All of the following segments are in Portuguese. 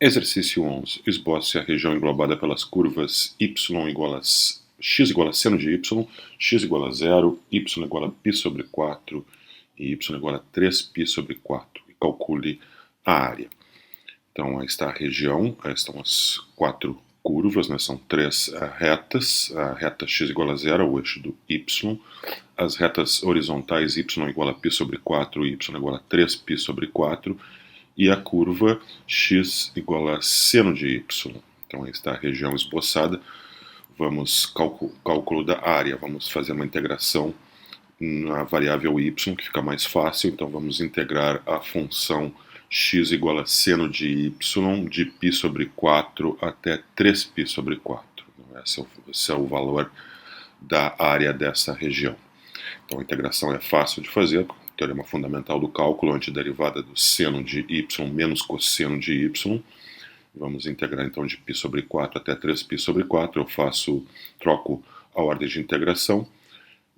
Exercício 11. Esboce a região englobada pelas curvas y igual a x igual a seno de y, x igual a 0, y igual a π sobre 4 e y igual a 3π sobre 4. E calcule a área. Então, aí está a região, aí estão as quatro curvas, né? São três retas, a reta x igual a 0, o eixo do y, as retas horizontais y igual a π sobre 4 e y igual a 3π sobre 4, e a curva x igual a seno de y. Então aí está a região esboçada. Vamos cálculo da área, vamos fazer uma integração na variável y, que fica mais fácil. Então vamos integrar a função x igual a seno de y de π sobre 4 até 3π sobre 4. Esse é o valor da área dessa região. Então a integração é fácil de fazer, teorema fundamental do cálculo, antiderivada do seno de y menos cosseno de y. Vamos integrar então de π sobre 4 até 3π sobre 4. Eu troco a ordem de integração,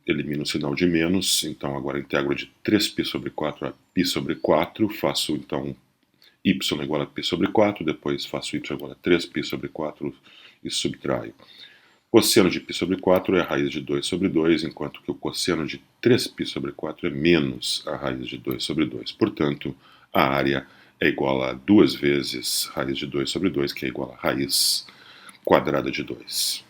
elimino o sinal de menos, então agora integro de 3π sobre 4 a π sobre 4, faço então y igual a π sobre 4, depois faço y igual a 3π sobre 4 e subtraio. Cosseno de π sobre 4 é a raiz de 2 sobre 2, enquanto que o cosseno de 3π sobre 4 é menos a raiz de 2 sobre 2. Portanto, a área é igual a 2 vezes raiz de 2 sobre 2, que é igual a raiz quadrada de 2.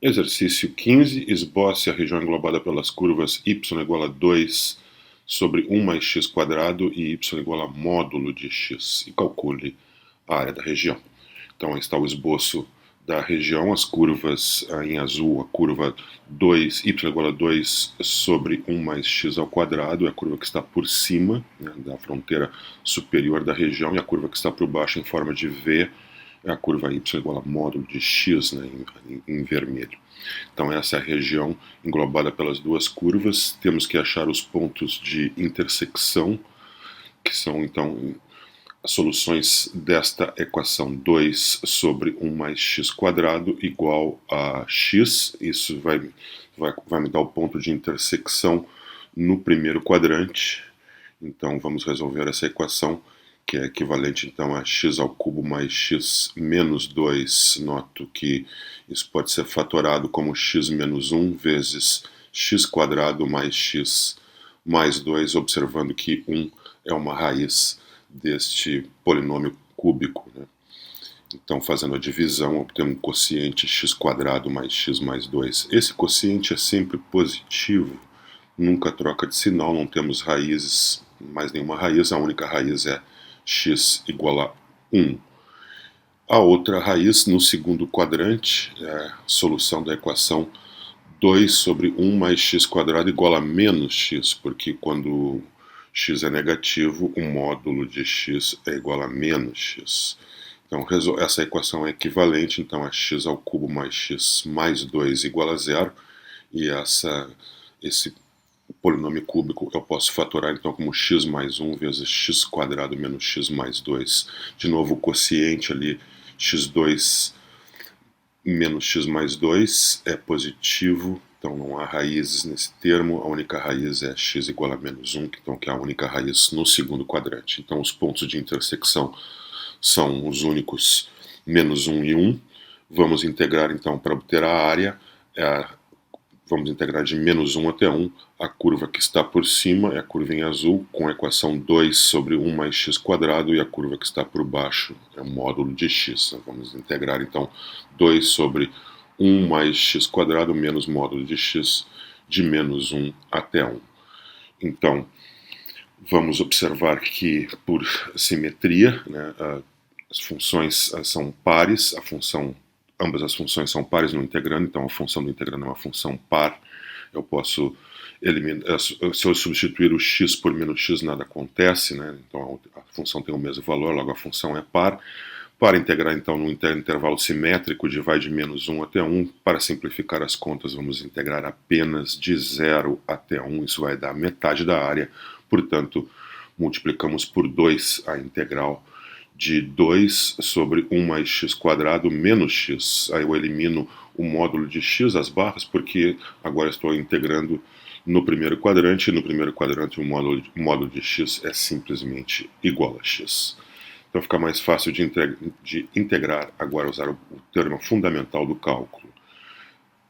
Exercício 15. Esboce a região englobada pelas curvas y igual a 2 sobre 1 mais x quadrado e y igual a módulo de x. E calcule a área da região. Então, aí está o esboço da região, as curvas em azul, a curva y igual a 2 sobre 1 mais x ao quadrado, é a curva que está por cima, né, da fronteira superior da região, e a curva que está por baixo em forma de V é a curva y igual a módulo de x, né, em vermelho. Então essa é a região englobada pelas duas curvas. Temos que achar os pontos de intersecção, que são então as soluções desta equação 2 sobre 1 mais x quadrado igual a x. Isso vai me dar o ponto de intersecção no primeiro quadrante. Então vamos resolver essa equação, que é equivalente então a x ao cubo mais x menos 2. Noto que isso pode ser fatorado como x menos 1 vezes x quadrado mais x mais 2, observando que 1 é uma raiz deste polinômio cúbico, né? Então, fazendo a divisão, obtemos um quociente x quadrado mais x mais 2. Esse quociente é sempre positivo, nunca troca de sinal, não temos raízes, mais nenhuma raiz, a única raiz é x igual a 1. A outra raiz, no segundo quadrante, é a solução da equação 2 sobre 1 mais x quadrado igual a menos x, porque quando x é negativo, o módulo de x é igual a menos x. Então, essa equação é equivalente então, a x ao cubo mais x mais 2 igual a 0, e esse polinômio cúbico eu posso fatorar então como x mais 1 vezes x quadrado menos x mais 2. De novo, o quociente ali, x2 menos x mais 2, é positivo. Então não há raízes nesse termo, a única raiz é x igual a menos 1, então que é a única raiz no segundo quadrante. Então os pontos de intersecção são os únicos menos 1 e 1. Vamos integrar então para obter a área, vamos integrar de menos 1 até 1, a curva que está por cima é a curva em azul, com a equação 2 sobre 1 mais x quadrado, e a curva que está por baixo é o módulo de x. Vamos integrar então 2 sobre 1 mais x quadrado menos módulo de x de menos 1 até 1. Então, vamos observar que por simetria, né, as funções são pares, ambas as funções são pares no integrando, então a função do integrando é uma função par. Eu posso eliminar, se eu substituir o x por menos x, nada acontece, né? Então a função tem o mesmo valor, logo a função é par. Para integrar, então, no intervalo simétrico, vai de menos 1 até 1. Para simplificar as contas, vamos integrar apenas de 0 até 1. Isso vai dar metade da área. Portanto, multiplicamos por 2 a integral de 2 sobre 1 mais x quadrado menos x. Aí eu elimino o módulo de x, as barras, porque agora estou integrando no primeiro quadrante. E no primeiro quadrante, o módulo de x é simplesmente igual a x. Então fica mais fácil de integrar, agora usar o termo fundamental do cálculo.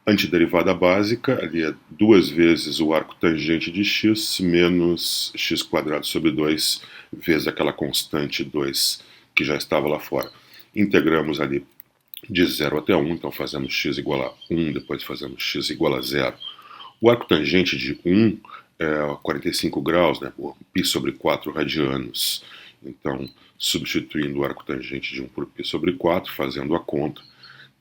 Antiderivada básica, ali é 2 vezes o arco tangente de x menos x² sobre 2 vezes aquela constante 2 que já estava lá fora. Integramos ali de 0 até 1, então fazemos x igual a 1, depois fazemos x igual a 0. O arco tangente de 1 é 45 graus, né, por π sobre 4 radianos. Então, substituindo o arco tangente de 1 por π sobre 4, fazendo a conta,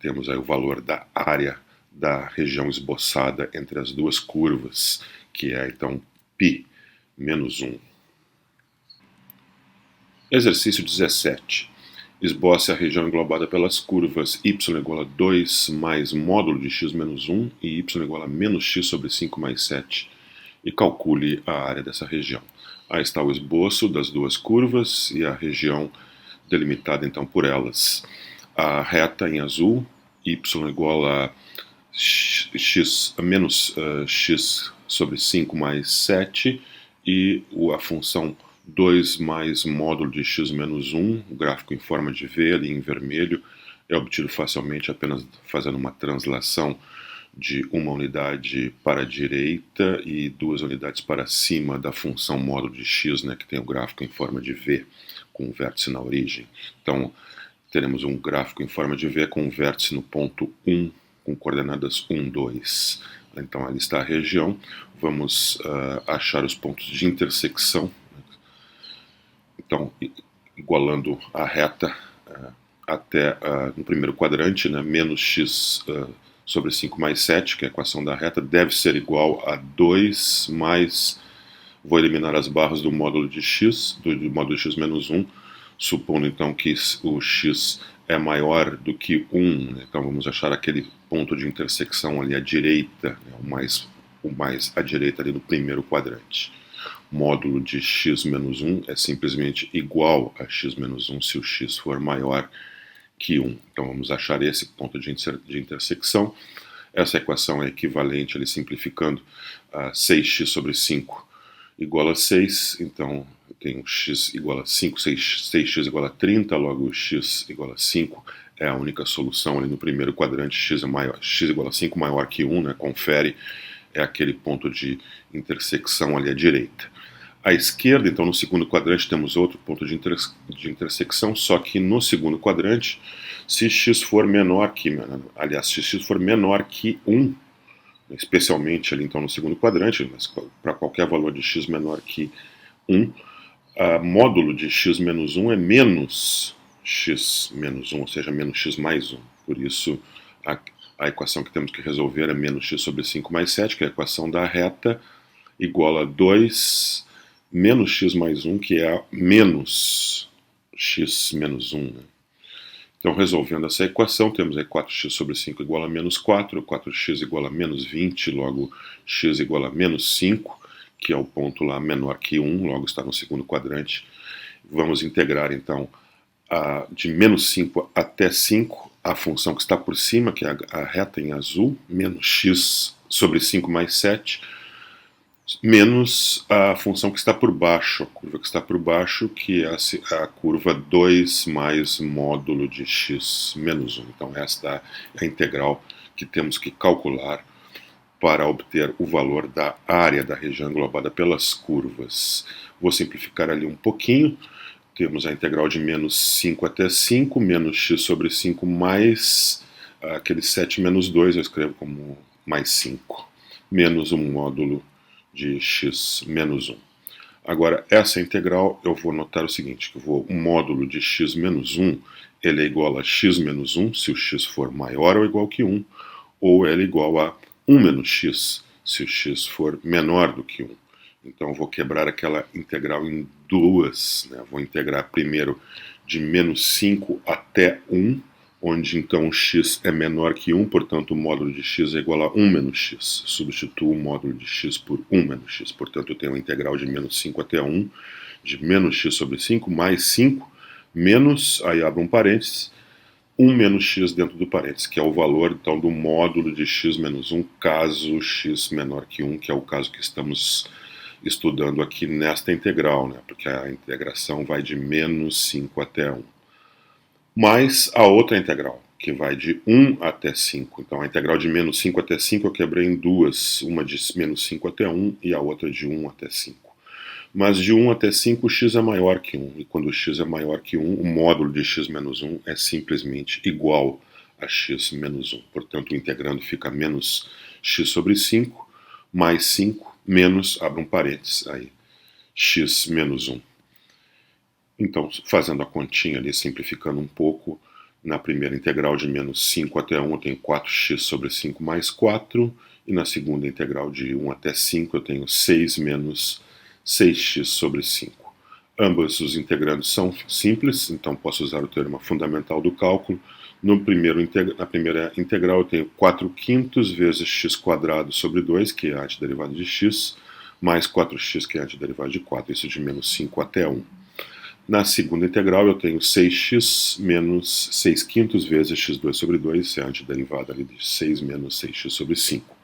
temos aí o valor da área da região esboçada entre as duas curvas, que é então π menos 1. Exercício 17. Esboce a região englobada pelas curvas y igual a 2 mais módulo de x menos 1 e y igual a menos x sobre 5 mais 7 e calcule a área dessa região. Aí está o esboço das duas curvas e a região delimitada então por elas. A reta em azul, y igual a x menos x sobre 5 mais 7 e a função 2 mais módulo de x menos 1, o gráfico em forma de V ali em vermelho, é obtido facilmente apenas fazendo uma translação de uma unidade para a direita e 2 unidades para cima da função módulo de x, né, que tem o gráfico em forma de V, com um vértice na origem. Então, teremos um gráfico em forma de V com um vértice no ponto 1, com coordenadas 1, 2. Então, ali está a região. Vamos achar os pontos de intersecção. Então, igualando a reta até no primeiro quadrante, né, menos x sobre 5 mais 7, que é a equação da reta, deve ser igual a 2 mais, vou eliminar as barras do módulo de x, do módulo de x menos 1, supondo então que o x é maior do que 1, né? Então vamos achar aquele ponto de intersecção ali à direita, né, o mais à direita ali no primeiro quadrante. Módulo de x menos 1 é simplesmente igual a x menos 1 se o x for maior que 1. Então vamos achar esse ponto de intersecção. Essa equação é equivalente, ali simplificando, a 6x sobre 5 igual a 6. Então eu tenho x igual a 5, 6x igual a 30, logo x igual a 5 é a única solução ali no primeiro quadrante. X igual a 5 maior que 1, né? Confere, é aquele ponto de intersecção ali à direita. À esquerda, então, no segundo quadrante, temos outro ponto de intersecção, só que no segundo quadrante, se x for menor que, aliás, se x for menor que 1, especialmente ali, então, no segundo quadrante, para qualquer valor de x menor que 1, módulo de x menos 1 é menos x menos 1, ou seja, menos x mais 1. Por isso, a equação que temos que resolver é menos x sobre 5 mais 7, que é a equação da reta, igual a 2 menos x mais 1, que é menos x menos 1. Né? Então, resolvendo essa equação, temos aí 4x sobre 5 igual a menos 4, 4x igual a menos 20, logo x igual a menos 5, que é o ponto lá menor que 1, logo está no segundo quadrante. Vamos integrar, então, de menos 5 até 5, a função que está por cima, que é a reta em azul, menos x sobre 5 mais 7, menos a função que está por baixo, a curva que está por baixo, que é a curva 2 mais módulo de x menos 1. Então esta é a integral que temos que calcular para obter o valor da área da região englobada pelas curvas. Vou simplificar ali um pouquinho. Temos a integral de menos 5 até 5, menos x sobre 5 mais aquele 7 menos 2, eu escrevo como mais 5, menos um módulo de x menos 1. Agora, essa integral, eu vou notar o seguinte, que o módulo de x menos 1, ele é igual a x menos 1, se o x for maior ou igual que 1, ou ele é igual a 1 menos x, se o x for menor do que 1. Então, eu vou quebrar aquela integral em duas, né? Vou integrar primeiro de menos 5 até 1, onde então x é menor que 1, portanto o módulo de x é igual a 1 menos x. Substituo o módulo de x por 1 menos x, portanto eu tenho uma integral de menos 5 até 1, de menos x sobre 5, mais 5, menos, aí abro um parênteses, 1 menos x dentro do parênteses, que é o valor então do módulo de x menos 1, caso x menor que 1, que é o caso que estamos estudando aqui nesta integral, né, porque a integração vai de menos 5 até 1. Mais a outra integral, que vai de 1 até 5. Então a integral de menos 5 até 5 eu quebrei em duas, uma de menos 5 até 1 e a outra de 1 até 5. Mas de 1 até 5 x é maior que 1, e quando x é maior que 1, o módulo de x menos 1 é simplesmente igual a x menos 1. Portanto, o integrando fica menos x sobre 5, mais 5, menos, abra um parênteses aí, x menos 1. Então, fazendo a continha ali, simplificando um pouco, na primeira integral de menos 5 até 1 eu tenho 4x sobre 5 mais 4, e na segunda integral de 1 até 5 eu tenho 6 menos 6x sobre 5. Ambos os integrandos são simples, então posso usar o teorema fundamental do cálculo. Na primeira integral eu tenho 4/5 vezes x quadrado sobre 2, que é a antiderivada de x, mais 4x, que é a antiderivada de 4, isso de menos 5 até 1. Na segunda integral eu tenho 6x menos 6/5 vezes x2 sobre 2, é a antiderivada ali de 6 menos 6x sobre 5.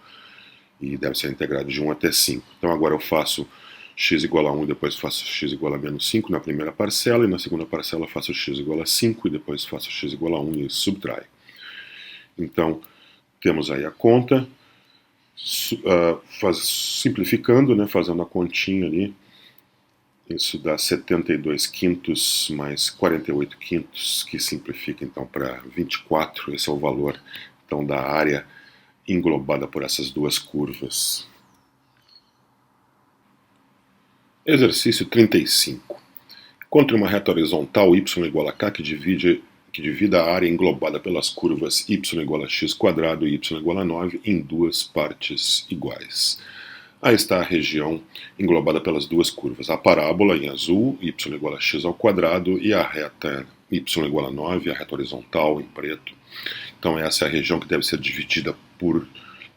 E deve ser integrado de 1 até 5. Então agora eu faço x igual a 1 e depois faço x igual a menos 5 na primeira parcela, e na segunda parcela faço x igual a 5 e depois faço x igual a 1 e subtrai. Então, temos aí a conta, simplificando, né, fazendo a continha ali, isso dá 72/5 mais 48/5, que simplifica então para 24, esse é o valor então da área englobada por essas duas curvas. Exercício 35. Encontre uma reta horizontal y igual a k que divida a área englobada pelas curvas y igual a x quadrado e y igual a 9 em duas partes iguais. Aí está a região englobada pelas duas curvas. A parábola em azul, y igual a x ao quadrado, e a reta y igual a 9, a reta horizontal em preto. Então essa é a região que deve ser dividida por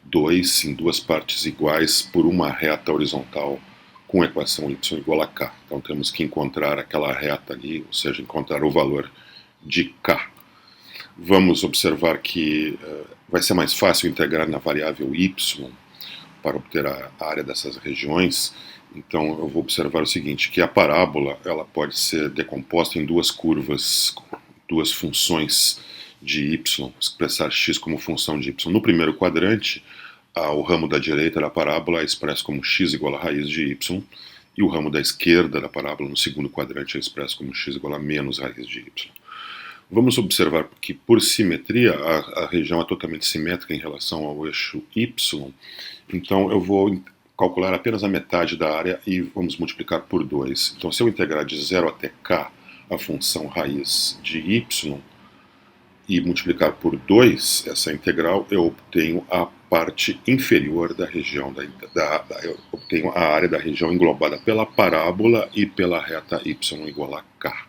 2 em duas partes iguais por uma reta horizontal com a equação y igual a k. Então temos que encontrar aquela reta ali, ou seja, encontrar o valor de k. Vamos observar que vai ser mais fácil integrar na variável y para obter a área dessas regiões. Então eu vou observar o seguinte, que a parábola ela pode ser decomposta em duas curvas, duas funções de y, expressar x como função de y. No primeiro quadrante, o ramo da direita da parábola é expresso como x igual a raiz de y, e o ramo da esquerda da parábola no segundo quadrante é expresso como x igual a menos raiz de y. Vamos observar que, por simetria, a região é totalmente simétrica em relação ao eixo y, então eu vou calcular apenas a metade da área e vamos multiplicar por 2. Então, se eu integrar de 0 até k a função raiz de y e multiplicar por 2 essa integral, eu obtenho a parte inferior da região, eu obtenho a área da região englobada pela parábola e pela reta y igual a k.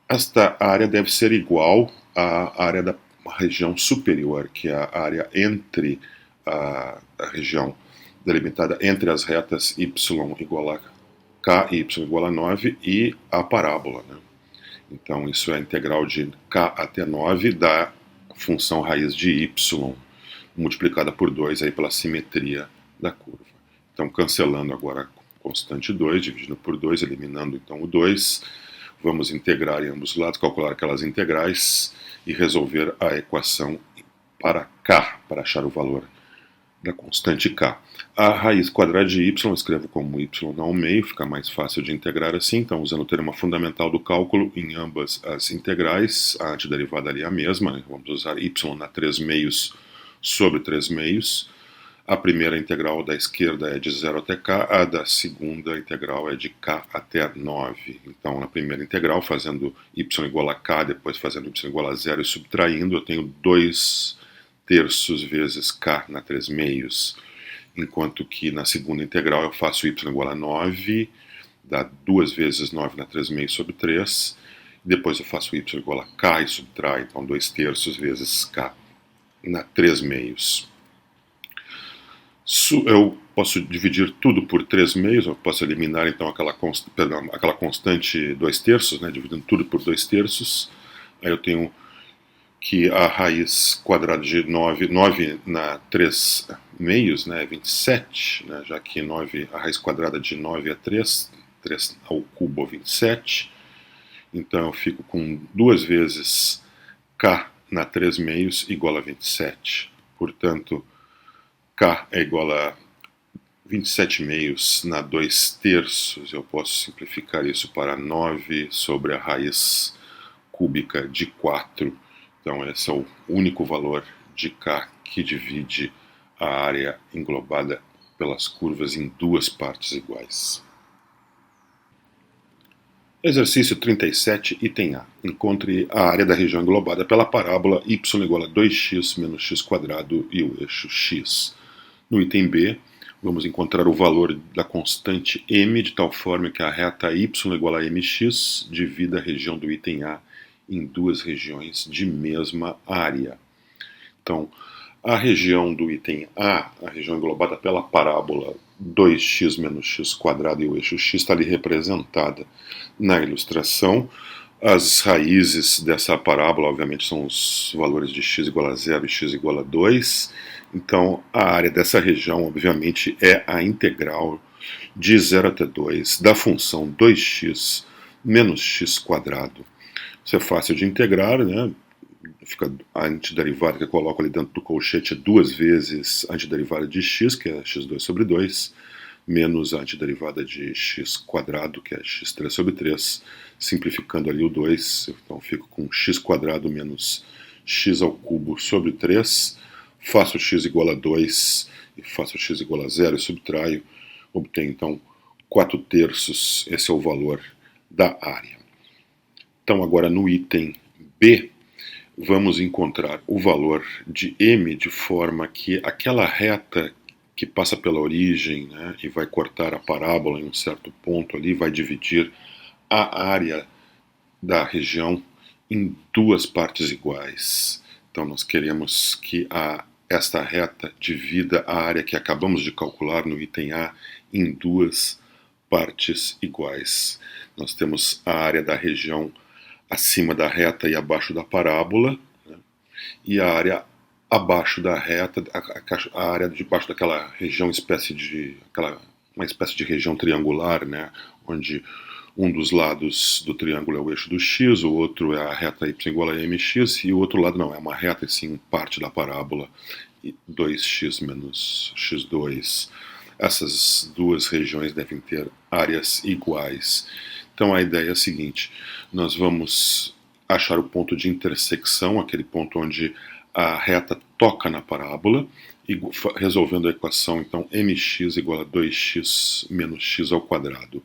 Esta área deve ser igual à área da região superior, que é a área entre a região delimitada entre as retas y igual a k e y igual a 9 e a parábola, né? Então isso é a integral de k até 9 da função raiz de y multiplicada por 2 aí pela simetria da curva. Então cancelando agora a constante 2, dividindo por 2, eliminando então o 2, vamos integrar em ambos os lados, calcular aquelas integrais e resolver a equação para k, para achar o valor da constante k. A raiz quadrada de y eu escrevo como y ao meio, fica mais fácil de integrar assim, então usando o teorema fundamental do cálculo em ambas as integrais, a antiderivada ali é a mesma, né? Vamos usar y na 3 meios sobre 3 meios. A primeira integral da esquerda é de 0 até k, a da segunda integral é de k até 9. Então, na primeira integral, fazendo y igual a k, depois fazendo y igual a 0 e subtraindo, eu tenho 2 terços vezes k na 3 meios. Enquanto que na segunda integral eu faço y igual a 9, dá 2 vezes 9 na 3 meios sobre 3. Depois eu faço y igual a k e subtrai, então 2 terços vezes k na 3 meios. Eu posso dividir tudo por 3 meios, eu posso eliminar então aquela constante 2 terços, né, dividindo tudo por 2 terços. Aí eu tenho que a raiz quadrada de 9 na 3 meios, né, é 27, né, já que 9, a raiz quadrada de 9 é 3, 3 ao cubo é 27. Então eu fico com 2 vezes k na 3 meios igual a 27. Portanto, k é igual a 27 meios na 2 terços. Eu posso simplificar isso para 9 sobre a raiz cúbica de 4. Então esse é o único valor de k que divide a área englobada pelas curvas em duas partes iguais. Exercício 37, item A. Encontre a área da região englobada pela parábola y igual a 2x menos x quadrado e o eixo x. No item B, vamos encontrar o valor da constante m de tal forma que a reta y igual a mx divida a região do item A em duas regiões de mesma área. Então, a região do item A, a região englobada pela parábola 2x menos x quadrado e o eixo x, está ali representada na ilustração. As raízes dessa parábola, obviamente, são os valores de x igual a 0 e x igual a 2. Então, a área dessa região, obviamente, é a integral de 0 até 2 da função 2x menos x quadrado. Isso é fácil de integrar, né? Fica a antiderivada que eu coloco ali dentro do colchete é 2 vezes a antiderivada de x, que é x2 sobre 2, menos a antiderivada de x quadrado, que é x3 sobre 3, simplificando ali o 2, então fico com x quadrado menos x ao cubo sobre 3, faço x igual a 2 e faço x igual a 0 e subtraio, obtenho então 4 terços, esse é o valor da área. Então agora no item B, vamos encontrar o valor de m de forma que aquela reta que passa pela origem, né, e vai cortar a parábola em um certo ponto ali, vai dividir a área da região em duas partes iguais. Então nós queremos que esta reta divida a área que acabamos de calcular no item A em duas partes iguais. Nós temos a área da região acima da reta e abaixo da parábola, né? E a área abaixo da reta, a área debaixo daquela região, uma espécie de região triangular, né? Onde um dos lados do triângulo é o eixo do x, o outro é a reta y igual a mx, e o outro lado não, é uma reta, e sim parte da parábola, 2x menos x2. Essas duas regiões devem ter áreas iguais. Então a ideia é a seguinte: nós vamos achar o ponto de intersecção, aquele ponto onde a reta toca na parábola, e resolvendo a equação, então, mx igual a 2x menos x ao quadrado.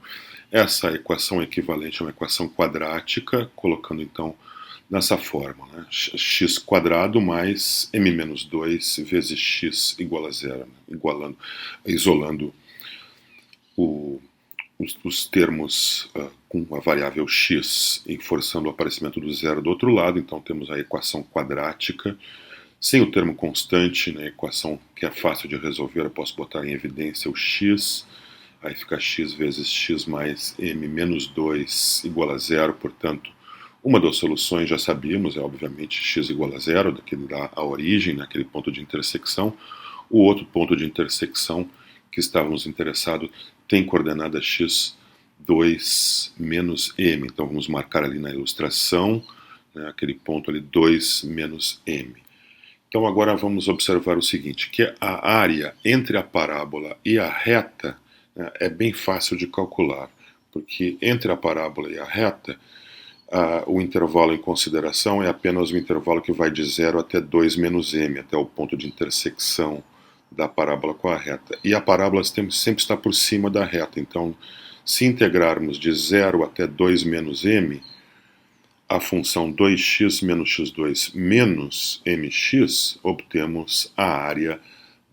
Essa equação é equivalente a uma equação quadrática, colocando então nessa forma, né? X quadrado mais m menos 2 vezes x igual a 0, né? Isolando os termos com a variável x e forçando o aparecimento do zero do outro lado. Então temos a equação quadrática sem o termo constante, né? Equação que é fácil de resolver, eu posso botar em evidência o x, aí fica x vezes x mais m menos 2 igual a 0, portanto, uma das soluções já sabíamos, é obviamente x igual a 0, daquele dá a origem, naquele ponto de intersecção. O outro ponto de intersecção que estávamos interessados tem coordenada x2 menos m, então vamos marcar ali na ilustração, né, aquele ponto ali 2 menos m. Então agora vamos observar o seguinte, que a área entre a parábola e a reta, né, é bem fácil de calcular, porque entre a parábola e a reta, o intervalo em consideração é apenas o intervalo que vai de 0 até 2 menos m, até o ponto de intersecção da parábola com a reta. E a parábola sempre está por cima da reta, então se integrarmos de 0 até 2 menos m, a função 2x menos x2 menos mx, obtemos a área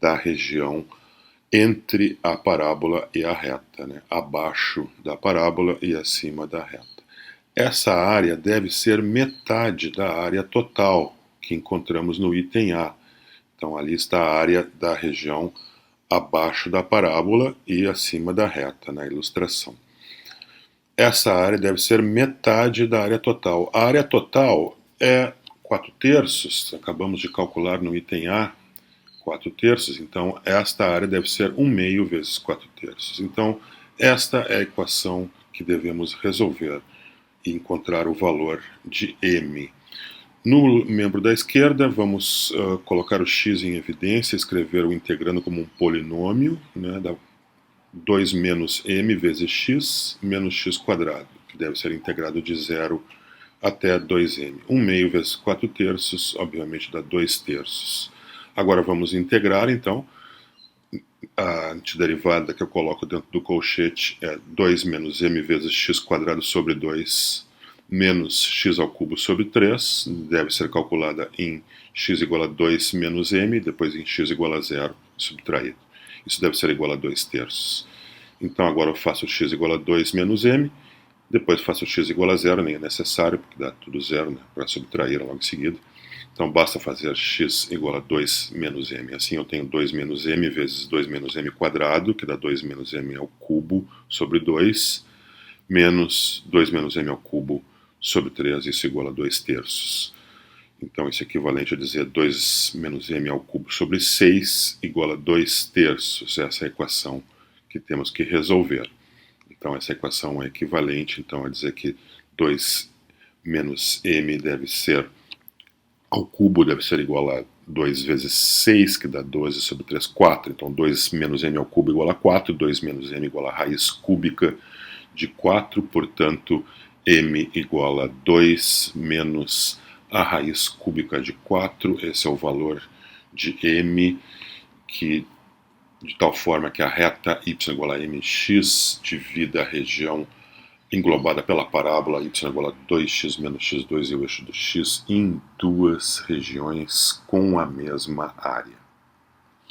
da região entre a parábola e a reta, né? Abaixo da parábola e acima da reta. Essa área deve ser metade da área total que encontramos no item A. Então ali está a área da região abaixo da parábola e acima da reta na ilustração. Essa área deve ser metade da área total. A área total é 4 terços, acabamos de calcular no item A 4 terços, então esta área deve ser 1 meio vezes 4 terços. Então, esta é a equação que devemos resolver e encontrar o valor de m. No membro da esquerda, vamos colocar o x em evidência, escrever o integrando como um polinômio, né, dá 2 menos m vezes x menos x quadrado, que deve ser integrado de 0 até 2m. 1 meio vezes 4 terços, obviamente dá 2 terços. Agora vamos integrar, então, a antiderivada que eu coloco dentro do colchete é 2 menos m vezes x quadrado sobre 2 menos x ao cubo sobre 3, deve ser calculada em x igual a 2 menos m, depois em x igual a 0, subtraído. Isso deve ser igual a 2 terços. Então agora eu faço x igual a 2 menos m, depois faço x igual a 0, nem é necessário, porque dá tudo 0, né, para subtrair logo em seguida. Então basta fazer x igual a 2 menos m. Assim eu tenho 2 menos m vezes 2 menos m quadrado, que dá 2 menos m ao cubo sobre 2, menos 2 menos m ao cubo sobre 3, isso igual a 2 terços. Então isso é equivalente a dizer 2 menos m ao cubo sobre 6 igual a 2 terços. Essa é a equação que temos que resolver. Então essa equação é equivalente então, a dizer que 2 menos m deve ser ao cubo deve ser igual a 2 vezes 6, que dá 12 sobre 3, 4. Então 2 menos m ao cubo igual a 4, 2 menos m igual a raiz cúbica de 4, portanto m igual a 2 menos a raiz cúbica de 4. Esse é o valor de m, que de tal forma que a reta y igual a mx divida a região englobada pela parábola y igual a 2x menos x2 e o eixo do x em duas regiões com a mesma área.